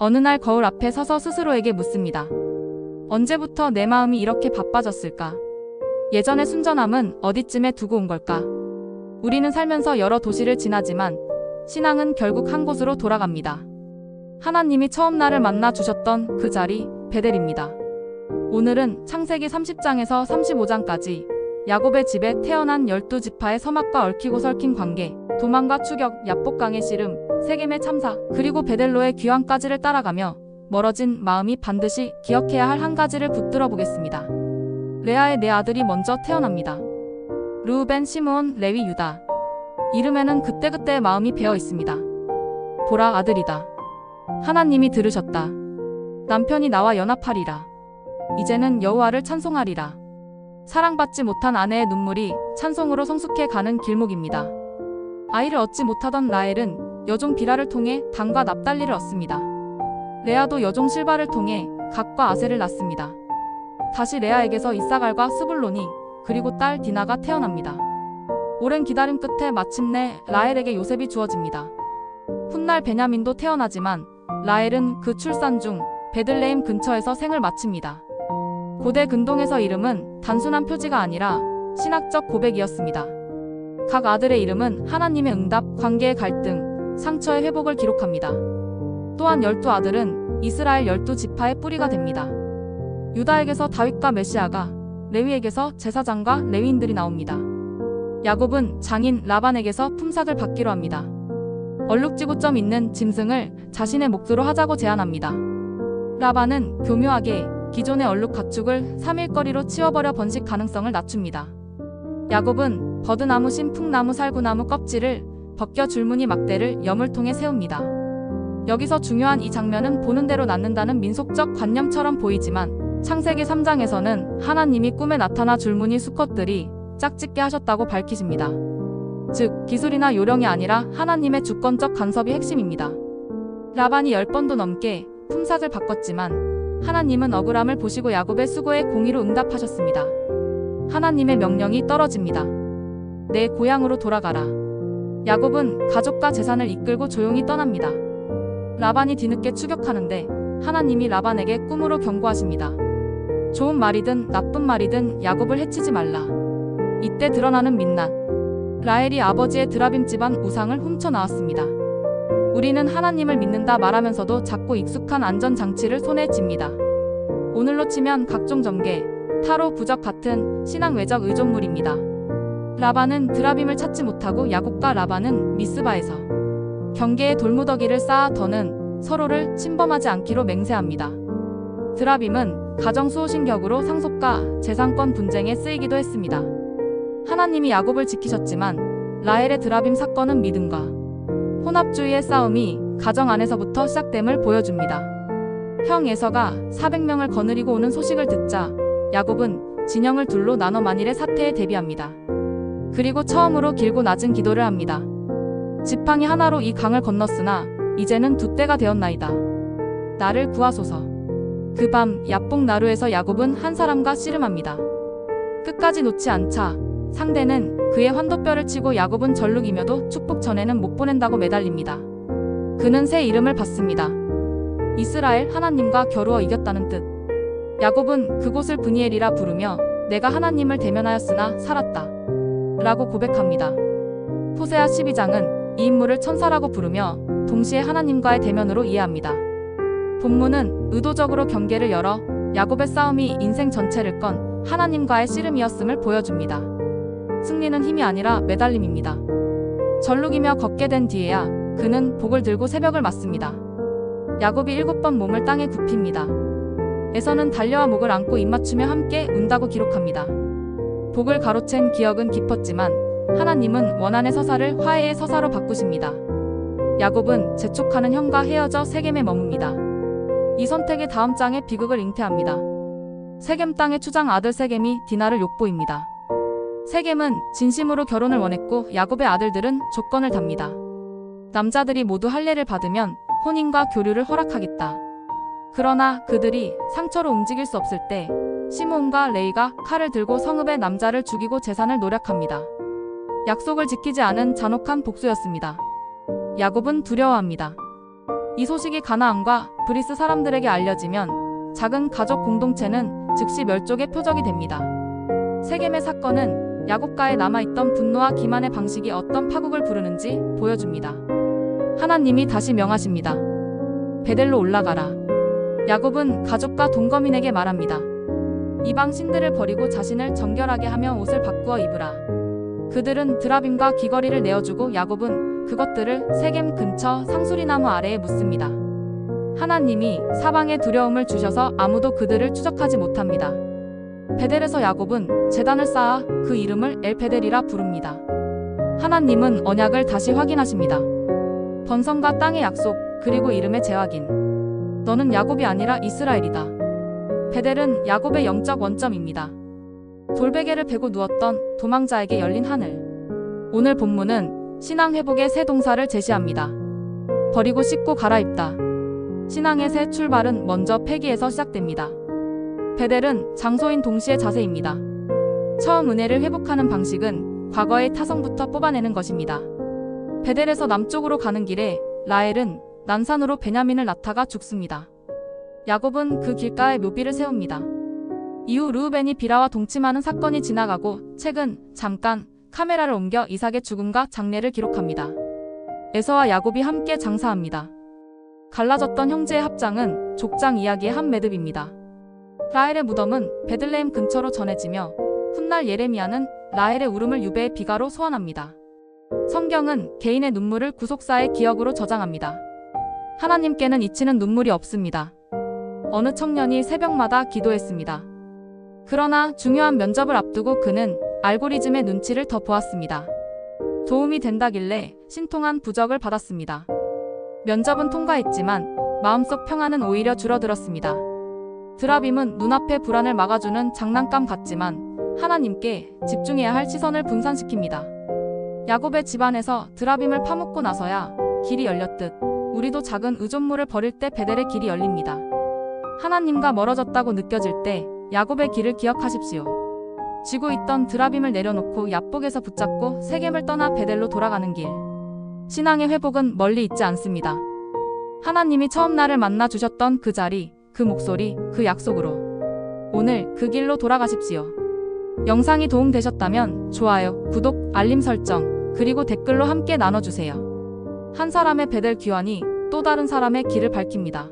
어느 날 거울 앞에 서서 스스로에게 묻습니다. 언제부터 내 마음이 이렇게 바빠졌을까? 예전의 순전함은 어디쯤에 두고 온 걸까? 우리는 살면서 여러 도시를 지나지만 신앙은 결국 한 곳으로 돌아갑니다. 하나님이 처음 나를 만나 주셨던 그 자리, 베델입니다. 오늘은 창세기 30장에서 35장까지 야곱의 집에 태어난 12지파의 서막과 얽히고 설킨 관계, 도망과 추격, 야복강의 씨름, 세겜의 참사, 그리고 베델로의 귀환까지를 따라가며 멀어진 마음이 반드시 기억해야 할 한 가지를 붙들어 보겠습니다. 레아의 네 아들이 먼저 태어납니다. 르우벤, 시므온, 레위, 유다. 이름에는 그때그때의 마음이 배어 있습니다. 보라, 아들이다. 하나님이 들으셨다. 남편이 나와 연합하리라. 이제는 여호와를 찬송하리라. 사랑받지 못한 아내의 눈물이 찬송으로 성숙해 가는 길목입니다. 아이를 얻지 못하던 라헬은 여종 비라를 통해 단과 납달리를 얻습니다. 레아도 여종 실바를 통해 갓과 아셀을 낳습니다. 다시 레아에게서 이사갈과 스불론이 그리고 딸 디나가 태어납니다. 오랜 기다림 끝에 마침내 라헬에게 요셉이 주어집니다. 훗날 베냐민도 태어나지만 라헬은 그 출산 중 베들레헴 근처에서 생을 마칩니다. 고대 근동에서 이름은 단순한 표지가 아니라 신학적 고백이었습니다. 각 아들의 이름은 하나님의 응답, 관계의 갈등, 상처의 회복을 기록합니다. 또한 12아들은 이스라엘 12지파의 뿌리가 됩니다. 유다에게서 다윗과 메시아가, 레위에게서 제사장과 레위인들이 나옵니다. 야곱은 장인 라반에게서 품삯을 받기로 합니다. 얼룩지구점 있는 짐승을 자신의 몫으로 하자고 제안합니다. 라반은 교묘하게 기존의 얼룩 가축을 3일거리로 치워버려 번식 가능성을 낮춥니다. 야곱은 버드나무, 신풍나무, 살구나무 껍질을 벗겨 줄무늬 막대를 여물통에 세웁니다. 여기서 중요한 이 장면은 보는 대로 낳는다는 민속적 관념처럼 보이지만 창세기 3장에서는 하나님이 꿈에 나타나 줄무늬 수컷들이 짝짓게 하셨다고 밝히십니다. 즉, 기술이나 요령이 아니라 하나님의 주권적 간섭이 핵심입니다. 라반이 10번도 넘게 품삯을 바꿨지만 하나님은 억울함을 보시고 야곱의 수고에 공의로 응답하셨습니다. 하나님의 명령이 떨어집니다. 내 고향으로 돌아가라. 야곱은 가족과 재산을 이끌고 조용히 떠납니다. 라반이 뒤늦게 추격하는데 하나님이 라반에게 꿈으로 경고하십니다. 좋은 말이든 나쁜 말이든 야곱을 해치지 말라. 이때 드러나는 민낯. 라헬이 아버지의 드라빔 집안 우상을 훔쳐 나왔습니다. 우리는 하나님을 믿는다 말하면서도 작고 익숙한 안전장치를 손에 쥡니다. 오늘로 치면 각종 점괘, 타로, 부적 같은 신앙 외적 의존물입니다. 라반은 드라빔을 찾지 못하고 야곱과 라반은 미스바에서 경계에 돌무더기를 쌓아 더는 서로를 침범하지 않기로 맹세합니다. 드라빔은 가정 수호신격으로 상속과 재산권 분쟁에 쓰이기도 했습니다. 하나님이 야곱을 지키셨지만 라헬의 드라빔 사건은 믿음과 혼합주의의 싸움이 가정 안에서부터 시작됨을 보여줍니다. 형 에서가 400명을 거느리고 오는 소식을 듣자 야곱은 진영을 둘로 나눠 만일의 사태에 대비합니다. 그리고 처음으로 길고 낮은 기도를 합니다. 지팡이 하나로 이 강을 건넜으나 이제는 두 때가 되었나이다. 나를 구하소서. 그 밤 야복 나루에서 야곱은 한 사람과 씨름합니다. 끝까지 놓지 않자 상대는 그의 환도뼈를 치고 야곱은 절룩이며도 축복 전에는 못 보낸다고 매달립니다. 그는 새 이름을 받습니다. 이스라엘, 하나님과 겨루어 이겼다는 뜻. 야곱은 그곳을 브니엘이라 부르며 내가 하나님을 대면하였으나 살았다 라고 고백합니다. 호세아 12장은 이 인물을 천사라고 부르며 동시에 하나님과의 대면으로 이해합니다. 본문은 의도적으로 경계를 열어 야곱의 싸움이 인생 전체를 건 하나님과의 씨름이었음을 보여줍니다. 승리는 힘이 아니라 매달림입니다. 절룩이며 걷게 된 뒤에야 그는 복을 들고 새벽을 맞습니다. 야곱이 7번 몸을 땅에 굽힙니다. 에서는 달려와 목을 안고 입맞추며 함께 운다고 기록합니다. 복을 가로챈 기억은 깊었지만 하나님은 원한의 서사를 화해의 서사로 바꾸십니다. 야곱은 재촉하는 형과 헤어져 세겜에 머뭅니다. 이 선택의 다음 장에 비극을 잉태합니다. 세겜 땅의 추장 아들 세겜이 디나를 욕보입니다. 세겜은 진심으로 결혼을 원했고 야곱의 아들들은 조건을 답니다. 남자들이 모두 할례를 받으면 혼인과 교류를 허락하겠다. 그러나 그들이 상처로 움직일 수 없을 때 시므온과 레이가 칼을 들고 성읍의 남자를 죽이고 재산을 노력합니다. 약속을 지키지 않은 잔혹한 복수였습니다. 야곱은 두려워합니다. 이 소식이 가나안과 브리스 사람들에게 알려지면 작은 가족 공동체는 즉시 멸족의 표적이 됩니다. 세겜의 사건은 야곱가에 남아있던 분노와 기만의 방식이 어떤 파국을 부르는지 보여줍니다. 하나님이 다시 명하십니다. 베델로 올라가라. 야곱은 가족과 동거민에게 말합니다. 이방 신들을 버리고 자신을 정결하게 하며 옷을 바꾸어 입으라. 그들은 드라빔과 귀걸이를 내어주고 야곱은 그것들을 세겜 근처 상수리나무 아래에 묻습니다. 하나님이 사방에 두려움을 주셔서 아무도 그들을 추적하지 못합니다. 베델에서 야곱은 제단을 쌓아 그 이름을 엘베델이라 부릅니다. 하나님은 언약을 다시 확인하십니다. 번성과 땅의 약속, 그리고 이름의 재확인. 너는 야곱이 아니라 이스라엘이다. 베델은 야곱의 영적 원점입니다. 돌베개를 베고 누웠던 도망자에게 열린 하늘. 오늘 본문은 신앙 회복의 새 동사를 제시합니다. 버리고 씻고 갈아입다. 신앙의 새 출발은 먼저 폐기에서 시작됩니다. 베델은 장소인 동시에 자세입니다. 처음 은혜를 회복하는 방식은 과거의 타성부터 뽑아내는 것입니다. 베델에서 남쪽으로 가는 길에 라헬은 난산으로 베냐민을 낳다가 죽습니다. 야곱은 그 길가에 묘비를 세웁니다. 이후 르우벤이 비라와 동침하는 사건이 지나가고 책은 잠깐 카메라를 옮겨 이삭의 죽음과 장례를 기록합니다. 에서와 야곱이 함께 장사합니다. 갈라졌던 형제의 합장은 족장 이야기의 한 매듭입니다. 라헬의 무덤은 베들레헴 근처로 전해지며 훗날 예레미야는 라헬의 울음을 유배의 비가로 소환합니다. 성경은 개인의 눈물을 구속사의 기억으로 저장합니다. 하나님께는 잊히는 눈물이 없습니다. 어느 청년이 새벽마다 기도했습니다. 그러나 중요한 면접을 앞두고 그는 알고리즘의 눈치를 더 보았습니다. 도움이 된다길래 신통한 부적을 받았습니다. 면접은 통과했지만 마음속 평안은 오히려 줄어들었습니다. 드라빔은 눈앞의 불안을 막아주는 장난감 같지만 하나님께 집중해야 할 시선을 분산시킵니다. 야곱의 집안에서 드라빔을 파묻고 나서야 길이 열렸듯 우리도 작은 의존물을 버릴 때 베델의 길이 열립니다. 하나님과 멀어졌다고 느껴질 때 야곱의 길을 기억하십시오. 쥐고 있던 드라빔을 내려놓고 야복에서 붙잡고 세겜을 떠나 베델로 돌아가는 길. 신앙의 회복은 멀리 있지 않습니다. 하나님이 처음 나를 만나 주셨던 그 자리, 그 목소리, 그 약속으로 오늘 그 길로 돌아가십시오. 영상이 도움되셨다면 좋아요, 구독, 알림 설정, 그리고 댓글로 함께 나눠주세요. 한 사람의 베델 귀환이 또 다른 사람의 길을 밝힙니다.